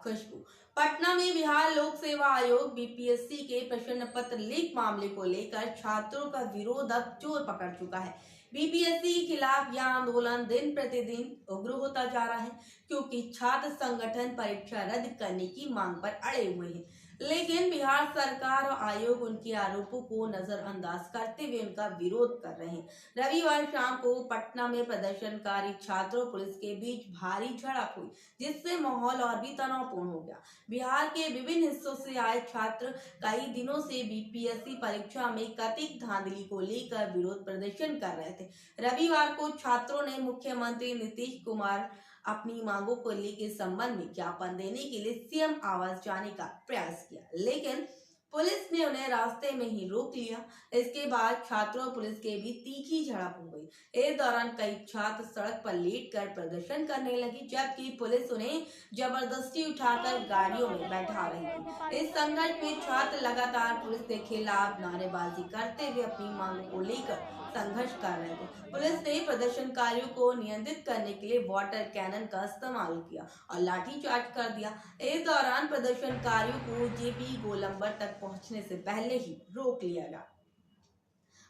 खुशबू। पटना में बिहार लोक सेवा आयोग बीपीएससी के प्रश्न पत्र लीक मामले को लेकर छात्रों का विरोध अब जोर पकड़ चुका है। बीपीएससी के खिलाफ यह आंदोलन दिन प्रतिदिन उग्र होता जा रहा है, क्योंकि छात्र संगठन परीक्षा रद्द करने की मांग पर अड़े हुए हैं। लेकिन बिहार सरकार और आयोग उनके आरोपों को नजरअंदाज करते हुए उनका विरोध कर रहे हैं। रविवार शाम को पटना में प्रदर्शनकारी छात्रों पुलिस के बीच भारी झड़प हुई, जिससे माहौल और भी तनावपूर्ण हो गया। बिहार के विभिन्न हिस्सों से आए छात्र कई दिनों से बीपीएससी परीक्षा में कथित धांधली को लेकर विरोध प्रदर्शन कर रहे थे। रविवार को छात्रों ने मुख्यमंत्री नीतीश कुमार अपनी मांगों को लेकर संबंध में ज्ञापन देने के लिए सीएम आवास जाने का प्रयास किया, लेकिन पुलिस ने उन्हें रास्ते में ही रोक लिया। इसके बाद छात्रों और पुलिस के बीच तीखी झड़प हो गई। इस दौरान कई छात्र सड़क पर लेटकर प्रदर्शन करने लगी, जबकि पुलिस उन्हें जबरदस्ती उठाकर गाड़ियों में बैठा रही थी। इस संघर्ष में छात्र लगातार पुलिस के खिलाफ नारेबाजी करते हुए अपनी मांगों को लेकर संघर्ष कर रहे थे। पुलिस ने प्रदर्शनकारियों को नियंत्रित करने के लिए वाटर कैनन का इस्तेमाल किया और लाठीचार्ज कर दिया। इस दौरान प्रदर्शनकारियों को जेपी गोलंबर तक पहुंचने से पहले ही रोक लिया गया।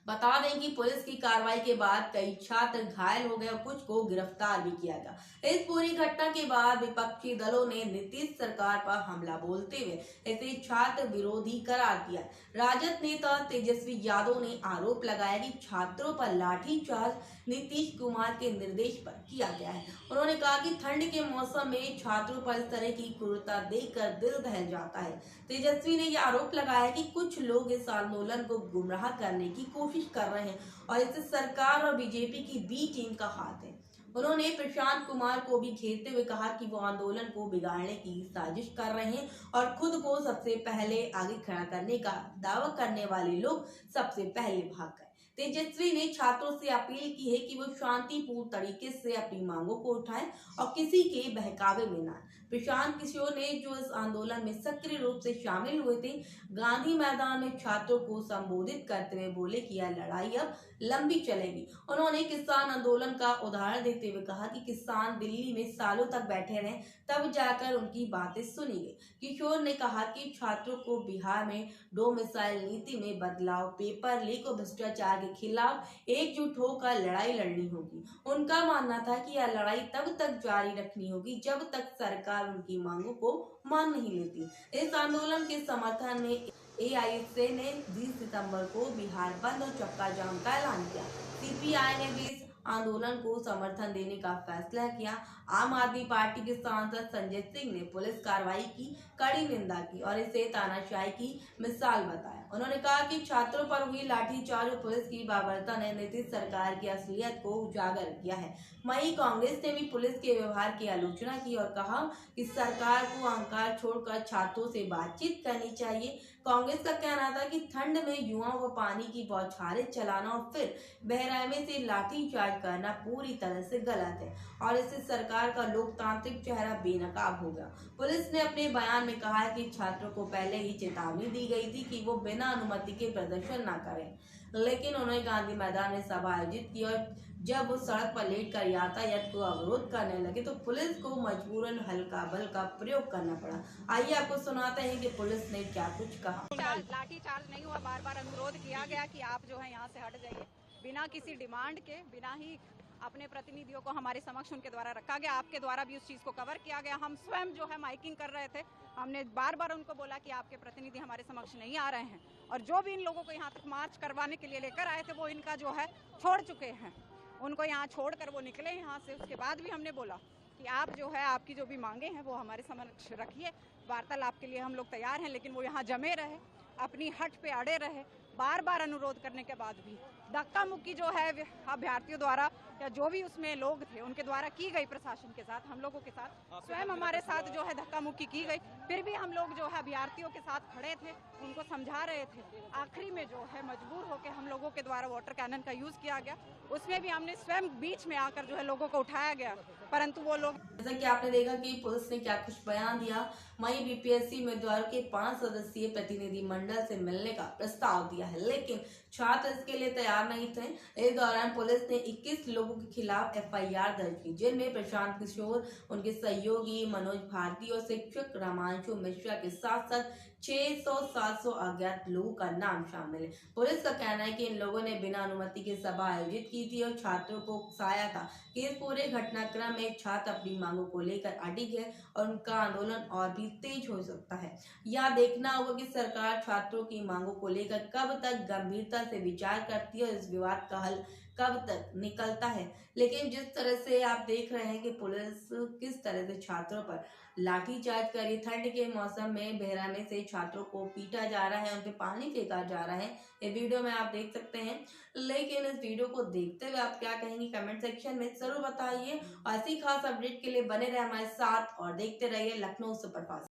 बता दें कि पुलिस की कार्रवाई के बाद कई छात्र घायल हो गए और कुछ को गिरफ्तार भी किया गया। इस पूरी घटना के बाद विपक्षी दलों ने नीतीश सरकार पर हमला बोलते हुए इसे छात्र विरोधी करार दिया। राजद नेता तेजस्वी यादव ने आरोप लगाया कि छात्रों पर लाठीचार्ज नीतीश कुमार के निर्देश पर किया गया है। उन्होंने कहा कि ठंड के मौसम में छात्रों पर इस तरह की क्रूरता देखकर दिल दहल जाता है। तेजस्वी ने यह आरोप लगाया कि कुछ लोग इस आंदोलन को गुमराह करने की कोशिश कर रहे हैं और इससे सरकार और बीजेपी की बी टीम का हाथ है। उन्होंने प्रशांत कुमार को भी घेरते हुए कहा कि वो आंदोलन को बिगाड़ने की साजिश कर रहे हैं और खुद को सबसे पहले आगे खड़ा करने का दावा करने वाले लोग सबसे पहले भाग गए। तेजस्वी ने छात्रों से अपील की है कि वो शांतिपूर्ण तरीके से अपनी मांगों को उठाएं और किसी के बहकावे में न आए। प्रशांत किशोर ने, जो इस आंदोलन में सक्रिय रूप से शामिल हुए थे, गांधी मैदान में छात्रों को संबोधित करते हुए बोले कि यह लड़ाई अब लंबी चलेगी। उन्होंने किसान आंदोलन का उदाहरण देते हुए कहा कि किसान दिल्ली में सालों तक बैठे रहे, तब जाकर उनकी बातें सुनी गई। किशोर ने कहा कि छात्रों को बिहार में डोमिसाइल नीति में बदलाव, पेपर लीक और भ्रष्टाचार के खिलाफ एकजुट होकर लड़ाई लड़नी होगी। उनका मानना था कि यह लड़ाई तब तक जारी रखनी होगी जब तक सरकार उनकी मांगों को मान नहीं लेती। इस आंदोलन के समर्थन में एआईएसए ने 20 सितंबर को बिहार बंद और चक्का जाम का ऐलान किया। सीपीआई ने भी इस आंदोलन को समर्थन देने का फैसला किया। आम आदमी पार्टी के सांसद संजय सिंह ने पुलिस कार्रवाई की कड़ी निंदा की और इसे तानाशाही की मिसाल बताया। उन्होंने कहा कि छात्रों पर हुई लाठीचार्ज और पुलिस की बर्बरता ने नीतीश सरकार की असलियत को उजागर किया है। वहीं कांग्रेस ने भी पुलिस के व्यवहार की आलोचना की और कहा कि सरकार को अहंकार छोड़कर छात्रों से बातचीत करनी चाहिए। कांग्रेस का कहना था कि ठंड में युवाओं को पानी की बौछारें चलाना और फिर बहरामे से लाठीचार्ज करना पूरी तरह से गलत है और इससे सरकार का लोकतांत्रिक चेहरा बेनकाब हो गया। पुलिस ने अपने बयान में कहा है कि छात्रों को पहले ही चेतावनी दी गई थी कि वो बिना अनुमति के प्रदर्शन न करें, लेकिन उन्होंने गांधी मैदान में सभा आयोजित की और जब वो सड़क पर लेटकर यातायात को अवरोध करने लगे तो पुलिस को मजबूरन हल्का बल का प्रयोग करना पड़ा। आइए आपको सुनाते हैं कि पुलिस ने क्या कुछ कहा। लाठी चार्ज नहीं हुआ, बार बार अनुरोध किया गया कि आप जो है यहाँ से हट जाइए। बिना किसी डिमांड के, बिना ही अपने प्रतिनिधियों को हमारे समक्ष उनके द्वारा रखा गया। आपके द्वारा भी उस चीज़ को कवर किया गया। हम स्वयं जो है माइकिंग कर रहे थे। हमने बार बार उनको बोला कि आपके प्रतिनिधि हमारे समक्ष नहीं आ रहे हैं और जो भी इन लोगों को यहाँ तक मार्च करवाने के लिए लेकर आए थे वो इनका जो है छोड़ चुके हैं। उनको यहाँ छोड़कर वो निकले यहाँ से। उसके बाद भी हमने बोला कि आप जो है, आपकी जो भी मांगे हैं वो हमारे समक्ष रखिए, वार्तालाप के लिए हम लोग तैयार हैं। लेकिन वो यहाँ जमे रहे, अपनी हट पे अड़े रहे। बार बार अनुरोध करने के बाद भी धक्का मुक्की जो है अभ्यर्थियों द्वारा या जो भी उसमें लोग थे उनके द्वारा की गई, प्रशासन के साथ, हम लोगों के साथ, स्वयं हमारे साथ जो है धक्का मुक्की की गई। फिर भी हम लोग जो है अभ्यर्थियों के साथ खड़े थे, उनको समझा रहे थे। आखिरी में जो है मजबूर होकर हम लोगों के द्वारा वाटर कैनन का यूज किया गया। उसमें भी हमने स्वयं बीच में आकर जो है लोगों को उठाया गया, परंतु वो लोग, जैसा कि आपने देखा कि पुलिस ने क्या कुछ बयान दिया। वहीं बीपीएससी उम्मीदवारों के 5 सदस्यीय प्रतिनिधि मंडल से मिलने का प्रस्ताव दिया है, लेकिन छात्र इसके लिए तैयार तैयार नहीं थे। इस दौरान पुलिस ने 21 लोगों के खिलाफ FIR दर्ज की, जिनमें प्रशांत किशोर, उनके सहयोगी मनोज भारती और शिक्षक रामांशु मिश्रा के साथ साथ 600-700 अज्ञात लोगों का नाम शामिल है। पुलिस का कहना है कि इन लोगों ने बिना अनुमति के सभा आयोजित की थी और छात्रों को उकसाया था कि इस पूरे घटनाक्रम में छात्र अपनी मांगों को लेकर अडिग है और उनका आंदोलन और भी तेज हो सकता है। यह देखना होगा कि सरकार छात्रों की मांगों को लेकर कब तक गंभीरता से विचार करती है और इस विवाद का हल कब तक निकलता है। लेकिन जिस तरह से आप देख रहे हैं कि पुलिस किस तरह से छात्रों पर लाठीचार्ज कर रही, ठंड के मौसम में बेरहमी से छात्रों को पीटा जा रहा है, उन पे पानी फेंका जा रहा है, ये वीडियो में आप देख सकते हैं। लेकिन इस वीडियो को देखते हुए आप क्या कहेंगे कमेंट सेक्शन में जरूर बताइए। और ऐसी खास अपडेट के लिए बने रहे हमारे साथ और देखते रहिए लखनऊ सुपरफास्ट।